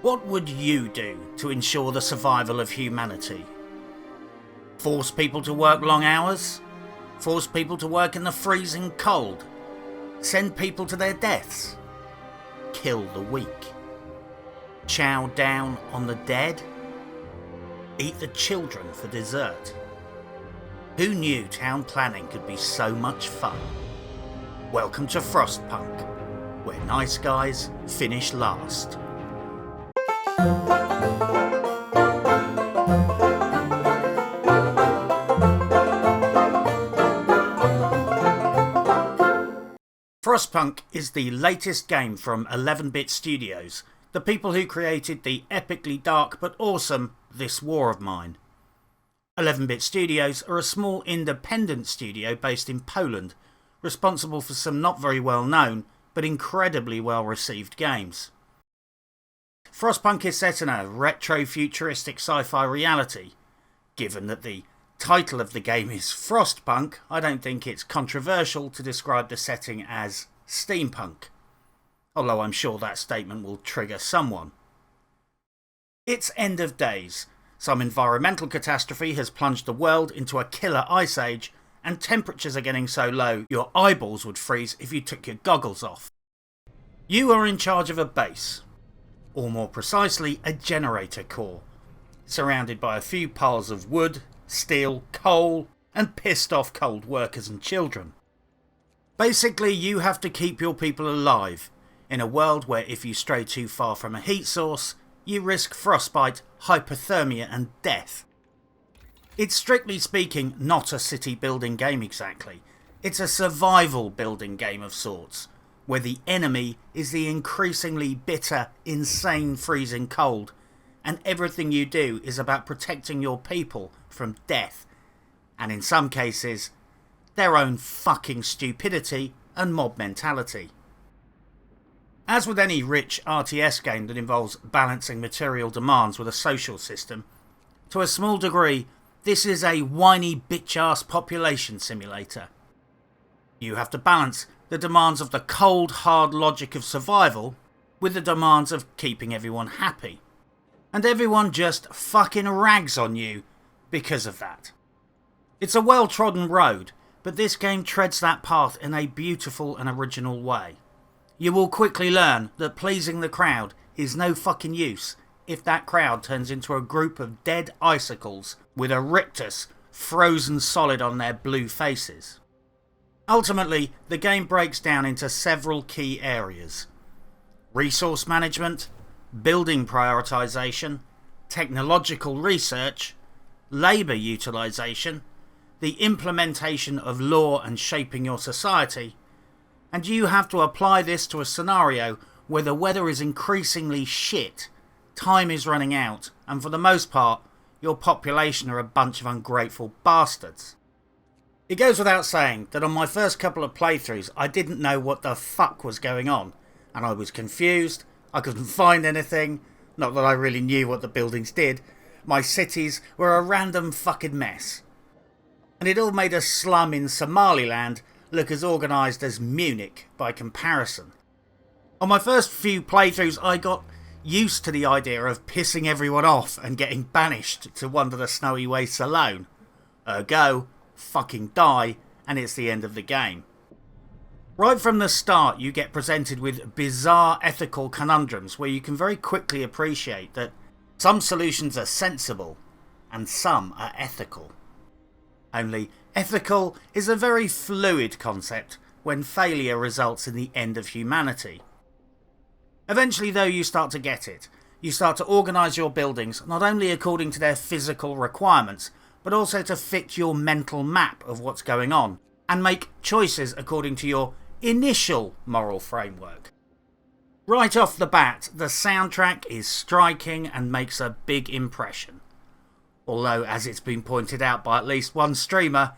What would you do to ensure the survival of humanity? Force people to work long hours? Force people to work in the freezing cold? Send people to their deaths? Kill the weak? Chow down on the dead? Eat the children for dessert? Who knew town planning could be so much fun? Welcome to Frostpunk, where nice guys finish last. Frostpunk is the latest game from 11-bit Studios, the people who created the epically dark but awesome This War of Mine. 11-bit Studios are a small independent studio based in Poland, responsible for some not very well known but incredibly well received games. Frostpunk is set in a retro-futuristic sci-fi reality. Given that the title of the game is Frostpunk, I don't think it's controversial to describe the setting as steampunk, although I'm sure that statement will trigger someone. It's end of days. Some environmental catastrophe has plunged the world into a killer ice age, and temperatures are getting so low your eyeballs would freeze if you took your goggles off. You are in charge of a base, or more precisely a generator core, surrounded by a few piles of wood, steel, coal, and pissed off cold workers and children. Basically, you have to keep your people alive, in a world where if you stray too far from a heat source, you risk frostbite, hypothermia and death. It's strictly speaking not a city building game exactly. It's a survival building game of sorts, where the enemy is the increasingly bitter, insane freezing cold, and everything you do is about protecting your people from death, and in some cases, their own fucking stupidity and mob mentality. As with any rich RTS game that involves balancing material demands with a social system, to a small degree, this is a whiny bitch-ass population simulator. You have to balance the demands of the cold, hard logic of survival with the demands of keeping everyone happy. And everyone just fucking rags on you because of that. It's a well-trodden road, but this game treads that path in a beautiful and original way. You will quickly learn that pleasing the crowd is no fucking use if that crowd turns into a group of dead icicles with a rictus frozen solid on their blue faces. Ultimately, the game breaks down into several key areas: resource management, building prioritisation, technological research, labour utilisation, the implementation of law and shaping your society, and you have to apply this to a scenario where the weather is increasingly shit, time is running out, and for the most part, your population are a bunch of ungrateful bastards. It goes without saying that on my first couple of playthroughs I didn't know what the fuck was going on, and I was confused, I couldn't find anything, not that I really knew what the buildings did, my cities were a random fucking mess. And it all made a slum in Somaliland look as organised as Munich by comparison. On my first few playthroughs I got used to the idea of pissing everyone off and getting banished to wander the snowy wastes alone. Ergo, fucking die, and it's the end of the game. Right from the start you get presented with bizarre ethical conundrums where you can very quickly appreciate that some solutions are sensible and some are ethical. Only ethical is a very fluid concept when failure results in the end of humanity. Eventually though you start to get it. You start to organise your buildings not only according to their physical requirements, but also to fit your mental map of what's going on, and make choices according to your initial moral framework. Right off the bat, the soundtrack is striking and makes a big impression. Although, as it's been pointed out by at least one streamer,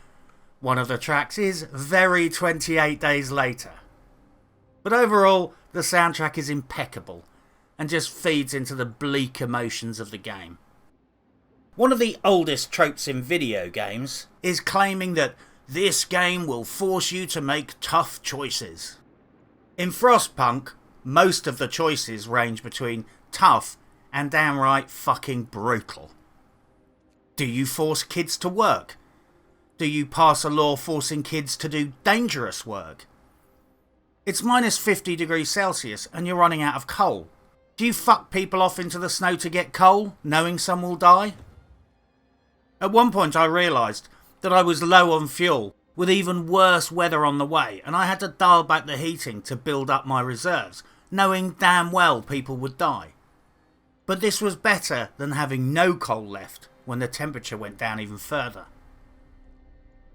one of the tracks is very 28 Days Later. But overall, the soundtrack is impeccable, and just feeds into the bleak emotions of the game. One of the oldest tropes in video games is claiming that this game will force you to make tough choices. In Frostpunk, most of the choices range between tough and downright fucking brutal. Do you force kids to work? Do you pass a law forcing kids to do dangerous work? It's minus 50 degrees Celsius and you're running out of coal. Do you fuck people off into the snow to get coal, knowing some will die? At one point I realised that I was low on fuel, with even worse weather on the way, and I had to dial back the heating to build up my reserves, knowing damn well people would die. But this was better than having no coal left when the temperature went down even further.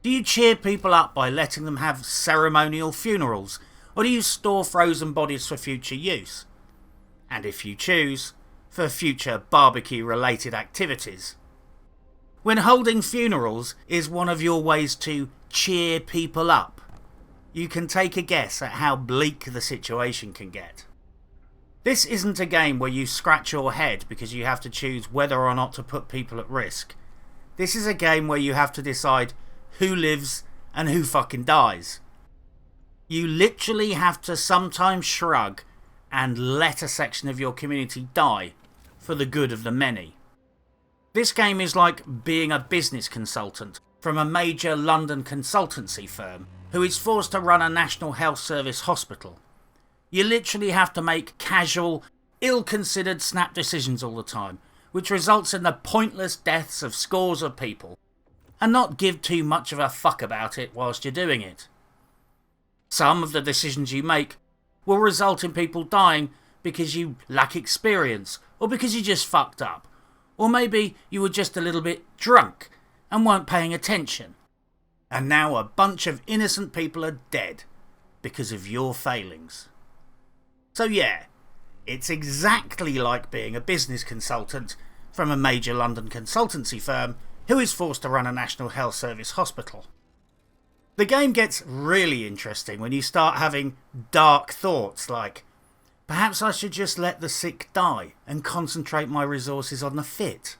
Do you cheer people up by letting them have ceremonial funerals, or do you store frozen bodies for future use? And if you choose, for future barbecue-related activities. When holding funerals is one of your ways to cheer people up, you can take a guess at how bleak the situation can get. This isn't a game where you scratch your head because you have to choose whether or not to put people at risk. This is a game where you have to decide who lives and who fucking dies. You literally have to sometimes shrug and let a section of your community die for the good of the many. This game is like being a business consultant from a major London consultancy firm who is forced to run a National Health Service hospital. You literally have to make casual, ill-considered snap decisions all the time, which results in the pointless deaths of scores of people, and not give too much of a fuck about it whilst you're doing it. Some of the decisions you make will result in people dying because you lack experience, or because you just fucked up, or maybe you were just a little bit drunk and weren't paying attention. And now a bunch of innocent people are dead because of your failings. So yeah, it's exactly like being a business consultant from a major London consultancy firm who is forced to run a National Health Service hospital. The game gets really interesting when you start having dark thoughts like, perhaps I should just let the sick die and concentrate my resources on the fit.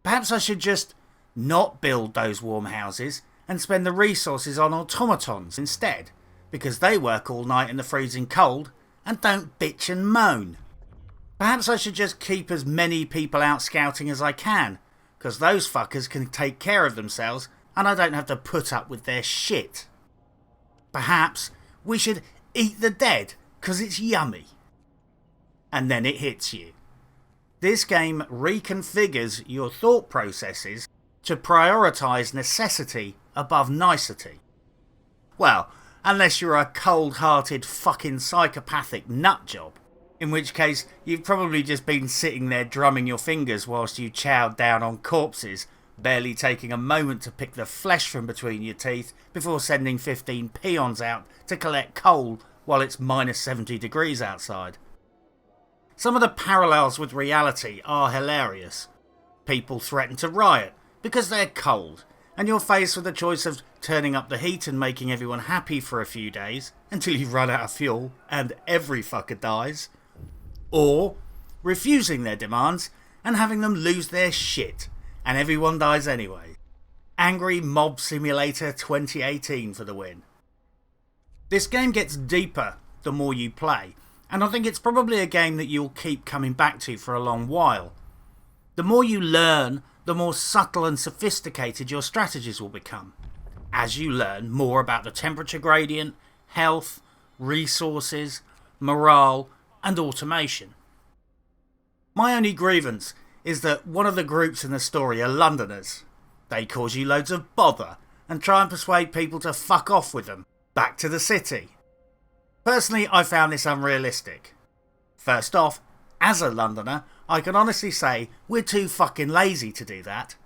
Perhaps I should just not build those warm houses and spend the resources on automatons instead, because they work all night in the freezing cold and don't bitch and moan. Perhaps I should just keep as many people out scouting as I can, because those fuckers can take care of themselves and I don't have to put up with their shit. Perhaps we should eat the dead because it's yummy. And then it hits you. This game reconfigures your thought processes to prioritise necessity above nicety. Well, unless you're a cold-hearted fucking psychopathic nutjob, in which case you've probably just been sitting there drumming your fingers whilst you chowed down on corpses, barely taking a moment to pick the flesh from between your teeth before sending 15 peons out to collect coal while it's minus 70 degrees outside. Some of the parallels with reality are hilarious. People threaten to riot because they're cold, and you're faced with the choice of turning up the heat and making everyone happy for a few days until you run out of fuel and every fucker dies, or refusing their demands and having them lose their shit and everyone dies anyway. Angry Mob Simulator 2018 for the win. This game gets deeper the more you play, and I think it's probably a game that you'll keep coming back to for a long while. The more you learn, the more subtle and sophisticated your strategies will become, as you learn more about the temperature gradient, health, resources, morale, and automation. My only grievance is that one of the groups in the story are Londoners. They cause you loads of bother and try and persuade people to fuck off with them, back to the city. Personally, I found this unrealistic. First off, as a Londoner, I can honestly say we're too fucking lazy to do that.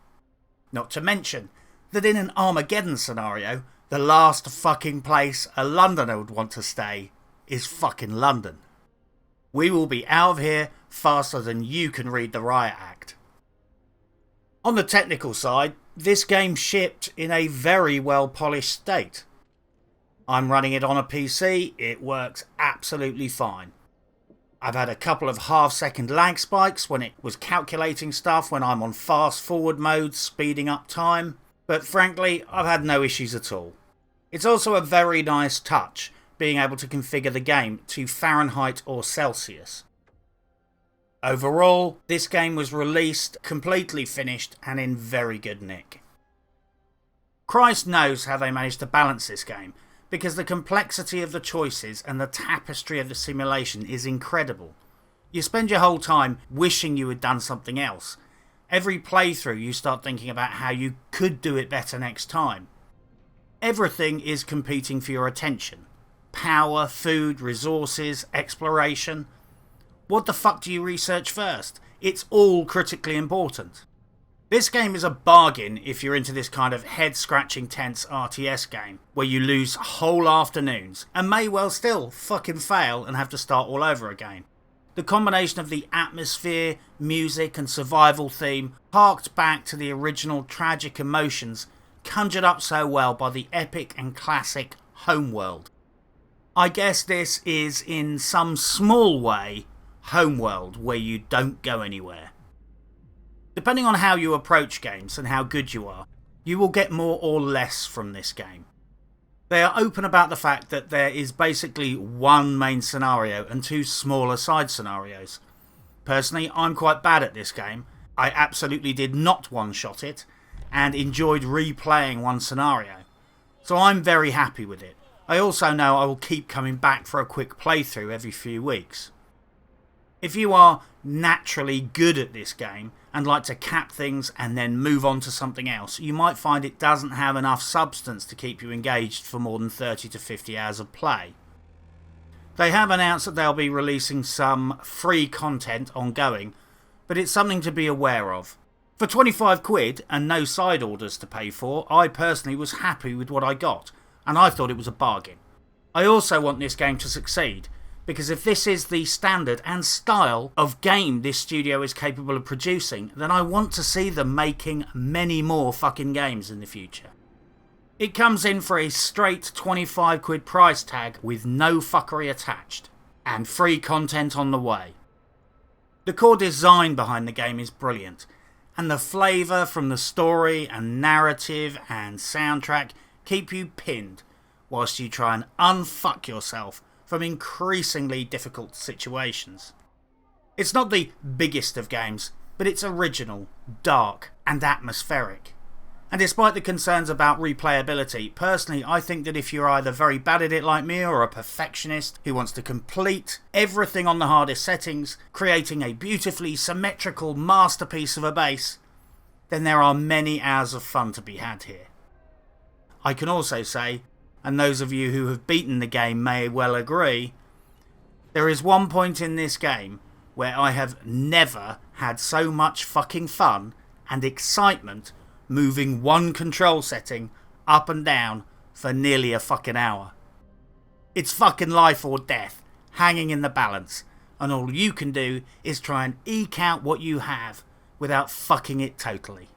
Not to mention that in an Armageddon scenario, the last fucking place a Londoner would want to stay is fucking London. We will be out of here faster than you can read the Riot Act. On the technical side, this game shipped in a very well polished state. I'm running it on a PC, it works absolutely fine. I've had a couple of half-second lag spikes when it was calculating stuff when I'm on fast-forward mode, speeding up time, but frankly, I've had no issues at all. It's also a very nice touch, being able to configure the game to Fahrenheit or Celsius. Overall, this game was released, completely finished, and in very good nick. Christ knows how they managed to balance this game, because the complexity of the choices and the tapestry of the simulation is incredible. You spend your whole time wishing you had done something else. Every playthrough you start thinking about how you could do it better next time. Everything is competing for your attention. Power, food, resources, exploration. What the fuck do you research first? It's all critically important. This game is a bargain if you're into this kind of head-scratching tense RTS game, where you lose whole afternoons, and may well still fucking fail and have to start all over again. The combination of the atmosphere, music and survival theme harked back to the original tragic emotions conjured up so well by the epic and classic Homeworld. I guess this is in some small way Homeworld, where you don't go anywhere. Depending on how you approach games and how good you are, you will get more or less from this game. They are open about the fact that there is basically one main scenario and two smaller side scenarios. Personally, I'm quite bad at this game. I absolutely did not one-shot it, and enjoyed replaying one scenario. So I'm very happy with it. I also know I will keep coming back for a quick playthrough every few weeks. If you are naturally good at this game and like to cap things and then move on to something else, you might find it doesn't have enough substance to keep you engaged for more than 30 to 50 hours of play. They have announced that they'll be releasing some free content ongoing, but it's something to be aware of. For 25 quid and no side orders to pay for, I personally was happy with what I got, and I thought it was a bargain. I also want this game to succeed, because if this is the standard and style of game this studio is capable of producing, then I want to see them making many more fucking games in the future. It comes in for a straight 25 quid price tag with no fuckery attached, and free content on the way. The core design behind the game is brilliant, and the flavour from the story and narrative and soundtrack keep you pinned whilst you try and unfuck yourself from increasingly difficult situations. It's not the biggest of games, but it's original, dark and atmospheric. And despite the concerns about replayability, personally I think that if you're either very bad at it like me or a perfectionist who wants to complete everything on the hardest settings, creating a beautifully symmetrical masterpiece of a base, then there are many hours of fun to be had here. I can also say, and those of you who have beaten the game may well agree, there is one point in this game where I have never had so much fucking fun and excitement moving one control setting up and down for nearly a fucking hour. It's fucking life or death, hanging in the balance, and all you can do is try and eke out what you have without fucking it totally.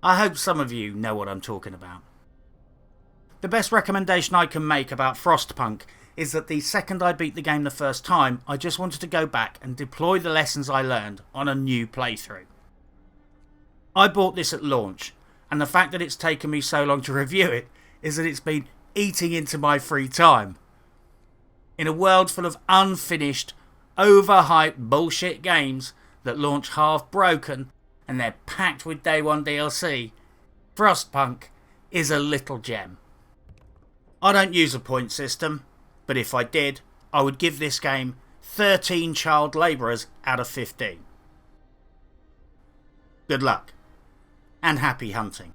I hope some of you know what I'm talking about. The best recommendation I can make about Frostpunk is that the second I beat the game the first time, I just wanted to go back and deploy the lessons I learned on a new playthrough. I bought this at launch, and the fact that it's taken me so long to review it is that it's been eating into my free time. In a world full of unfinished, overhyped bullshit games that launch half broken and they're packed with day one DLC, Frostpunk is a little gem. I don't use a point system, but if I did, I would give this game 13 child labourers out of 15. Good luck, and happy hunting.